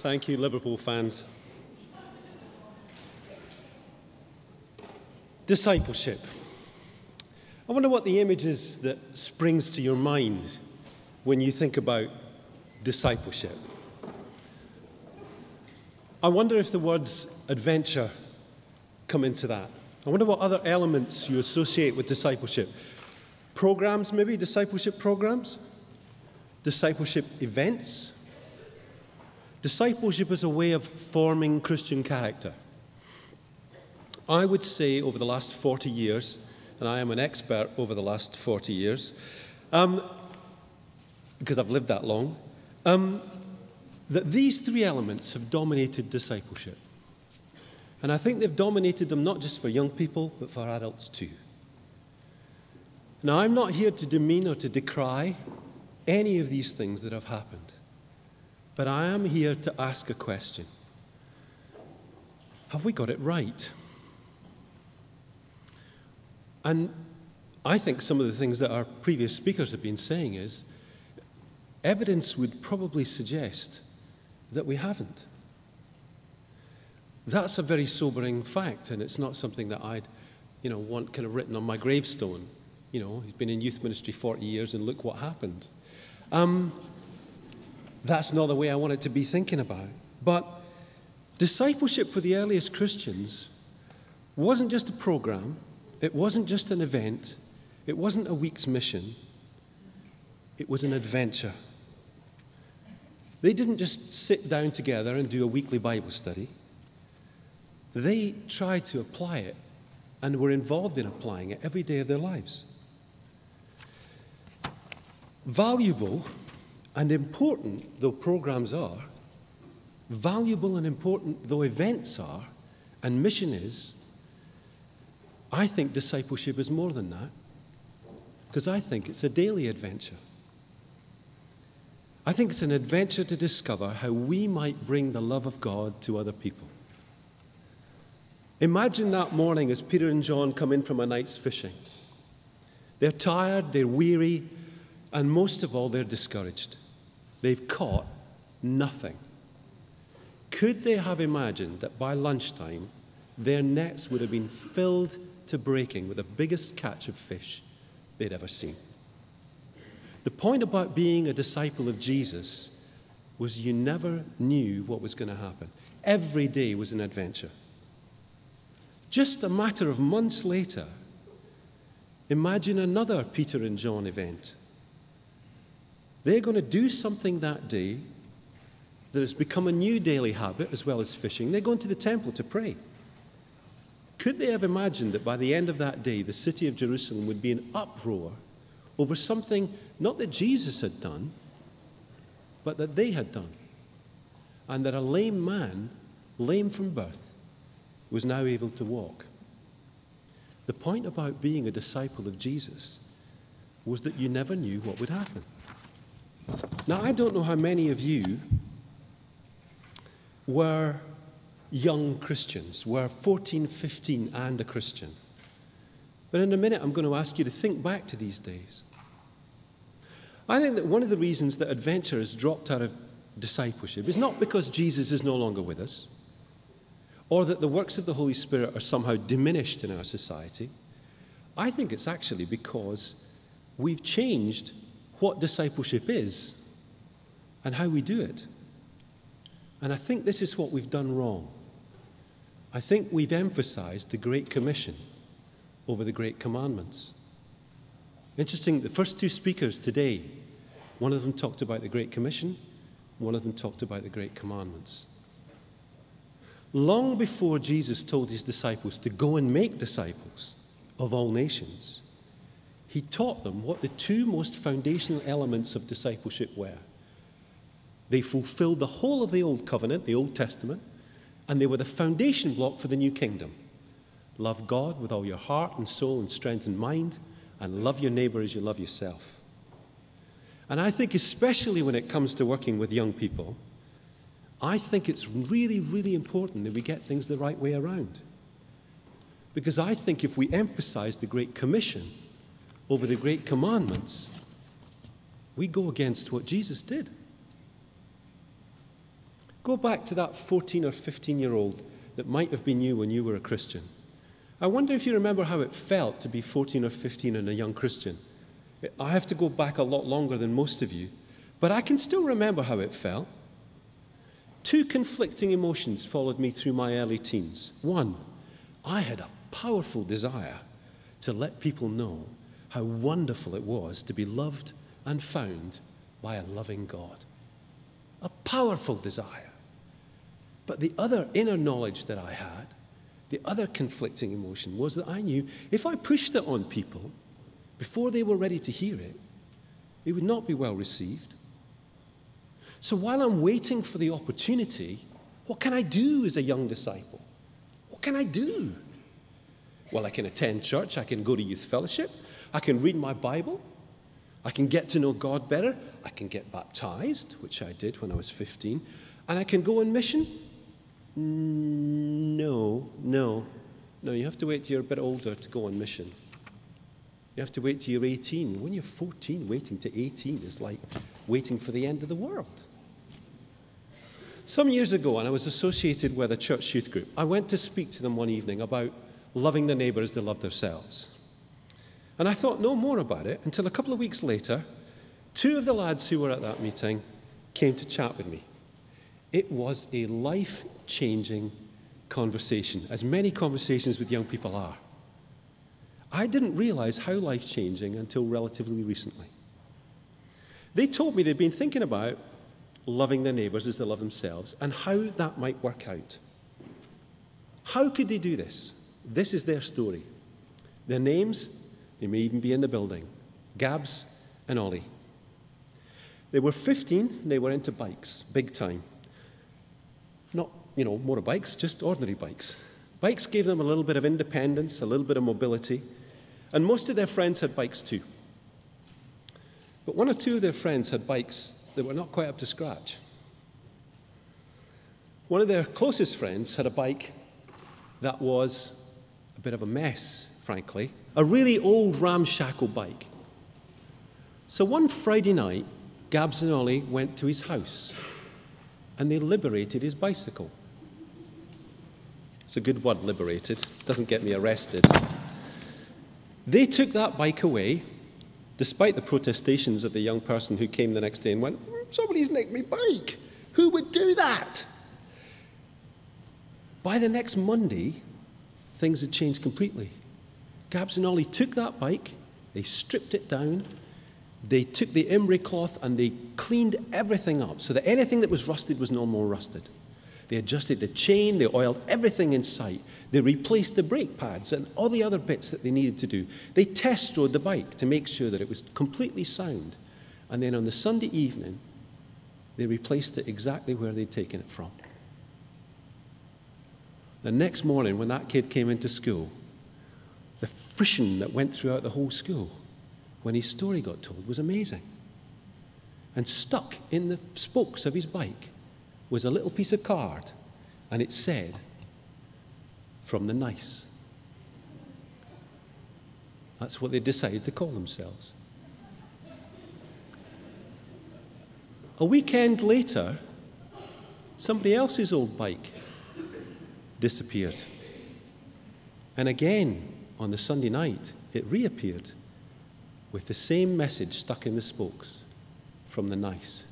Thank you, Liverpool fans. Discipleship. I wonder what the image is that springs to your mind when you think about discipleship. I wonder if the words adventure come into that. I wonder what other elements you associate with discipleship. Programs, maybe discipleship programs? Discipleship events? Discipleship is a way of forming Christian character. I would say over the last 40 years, and I am an expert over the last 40 years, because I've lived that long, that these three elements have dominated discipleship. And I think they've dominated them not just for young people, but for adults too. Now, I'm not here to demean or to decry any of these things that have happened, but I am here to ask a question. Have we got it right? And I think some of the things that our previous speakers have been saying is, evidence would probably suggest that we haven't. That's a very sobering fact, and it's not something that I'd, want kind of written on my gravestone. He's been in youth ministry 40 years, and look what happened. That's not the way I want it to be thinking about. But discipleship for the earliest Christians wasn't just a program. It wasn't just an event. It wasn't a week's mission. It was an adventure. They didn't just sit down together and do a weekly Bible study. They tried to apply it and were involved in applying it every day of their lives. Valuable and important though programs are, valuable and important though events are, and mission is, I think discipleship is more than that, because I think it's a daily adventure. I think it's an adventure to discover how we might bring the love of God to other people. Imagine that morning as Peter and John come in from a night's fishing. They're tired, they're weary, and most of all, they're discouraged. They've caught nothing. Could they have imagined that by lunchtime, their nets would have been filled to breaking with the biggest catch of fish they'd ever seen? The point about being a disciple of Jesus was you never knew what was going to happen. Every day was an adventure. Just a matter of months later, imagine another Peter and John event. They're going to do something that day that has become a new daily habit as well as fishing. They're going to the temple to pray. Could they have imagined that by the end of that day, the city of Jerusalem would be in uproar over something not that Jesus had done, but that they had done, and that a lame man, lame from birth, was now able to walk? The point about being a disciple of Jesus was that you never knew what would happen. Now, I don't know how many of you were young Christians, were 14, 15 and a Christian. But in a minute, I'm going to ask you to think back to these days. I think that one of the reasons that adventure has dropped out of discipleship is not because Jesus is no longer with us, or that the works of the Holy Spirit are somehow diminished in our society. I think it's actually because we've changed what discipleship is and how we do it. And I think this is what we've done wrong. I think we've emphasized the Great Commission over the Great Commandments. Interesting, the first two speakers today, one of them talked about the Great Commission, one of them talked about the Great Commandments. Long before Jesus told his disciples to go and make disciples of all nations, he taught them what the two most foundational elements of discipleship were. They fulfilled the whole of the Old Covenant, the Old Testament, and they were the foundation block for the New Kingdom. Love God with all your heart and soul and strength and mind, and love your neighbor as you love yourself. And I think especially when it comes to working with young people, I think it's really, really important that we get things the right way around. Because I think if we emphasize the Great Commission over the Great Commandments, we go against what Jesus did. Go back to that 14 or 15-year-old that might have been you when you were a Christian. I wonder if you remember how it felt to be 14 or 15 and a young Christian. I have to go back a lot longer than most of you, but I can still remember how it felt. Two conflicting emotions followed me through my early teens. One, I had a powerful desire to let people know how wonderful it was to be loved and found by a loving God. A powerful desire. But the other inner knowledge that I had, the other conflicting emotion, was that I knew if I pushed it on people before they were ready to hear it, it would not be well received. So while I'm waiting for the opportunity, what can I do as a young disciple? What can I do? Well, I can attend church, I can go to youth fellowship, I can read my Bible, I can get to know God better, I can get baptized, which I did when I was 15, and I can go on mission? No, you have to wait till you're a bit older to go on mission. You have to wait till you're 18. When you're 14, waiting to 18 is like waiting for the end of the world. Some years ago, and I was associated with a church youth group, I went to speak to them one evening about loving their neighbour as they love themselves. And I thought no more about it until a couple of weeks later, two of the lads who were at that meeting came to chat with me. It was a life-changing conversation, as many conversations with young people are. I didn't realize how life-changing until relatively recently. They told me they'd been thinking about loving their neighbours as they love themselves and how that might work out. How could they do this? This is their story. Their names, they may even be in the building, Gabs and Ollie. They were 15, they were into bikes, big time. Not, motorbikes, just ordinary bikes. Bikes gave them a little bit of independence, a little bit of mobility, and most of their friends had bikes too. But one or two of their friends had bikes that were not quite up to scratch. One of their closest friends had a bike that was a bit of a mess, frankly, a really old ramshackle bike. So one Friday night, Gabs and Ollie went to his house and they liberated his bicycle. It's a good word, liberated. Doesn't get me arrested. They took that bike away, despite the protestations of the young person who came the next day and went, "Somebody's nicked my bike. Who would do that?" By the next Monday, things had changed completely. Gabs and Ollie took that bike, they stripped it down, they took the emery cloth and they cleaned everything up so that anything that was rusted was no more rusted. They adjusted the chain, they oiled everything in sight. They replaced the brake pads and all the other bits that they needed to do. They test rode the bike to make sure that it was completely sound. And then on the Sunday evening, they replaced it exactly where they'd taken it from. The next morning, when that kid came into school, the frisson that went throughout the whole school when his story got told was amazing. And stuck in the spokes of his bike was a little piece of card, and it said, "From the nice." That's what they decided to call themselves. A weekend later, somebody else's old bike disappeared. And again, on the Sunday night, it reappeared with the same message stuck in the spokes, "From the nice."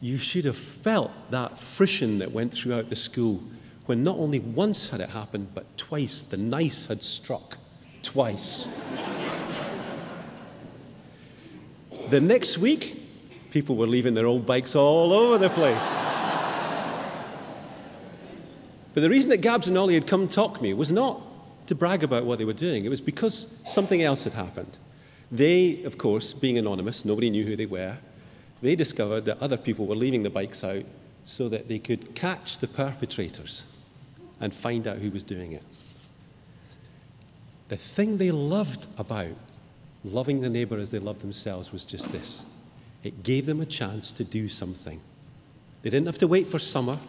You should have felt that frisson that went throughout the school when not only once had it happened, but twice the nice had struck. Twice. The next week, people were leaving their old bikes all over the place. But the reason that Gabs and Ollie had come talk to me was not to brag about what they were doing. It was because something else had happened. They, of course, being anonymous, nobody knew who they were, they discovered that other people were leaving the bikes out so that they could catch the perpetrators and find out who was doing it. The thing they loved about loving the neighbour as they loved themselves was just this. It gave them a chance to do something. They didn't have to wait for summer.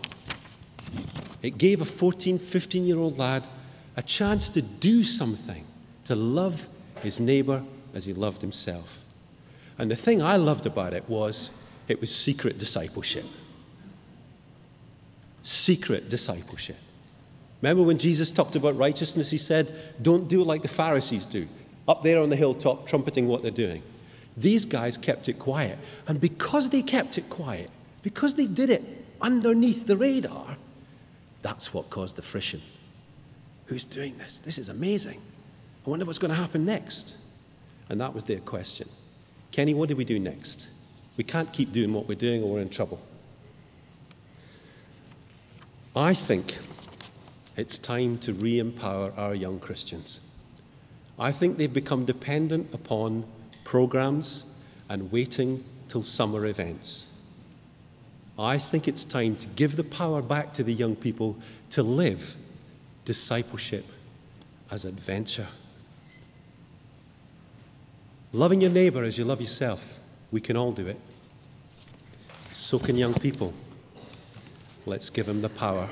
It gave a 14, 15-year-old lad a chance to do something, to love his neighbour as he loved himself. And the thing I loved about it was secret discipleship. secret discipleship. Remember when Jesus talked about righteousness, he said, don't do it like the Pharisees do, up there on the hilltop trumpeting what they're doing. These guys kept it quiet. And because they kept it quiet, because they did it underneath the radar, that's what caused the friction. Who's doing this? This is amazing. I wonder what's going to happen next. And that was their question. Kenny, what do we do next? We can't keep doing what we're doing or we're in trouble. I think it's time to re-empower our young Christians. I think they've become dependent upon programs and waiting till summer events. I think it's time to give the power back to the young people to live discipleship as adventure. Loving your neighbor as you love yourself, we can all do it. So can young people. Let's give them the power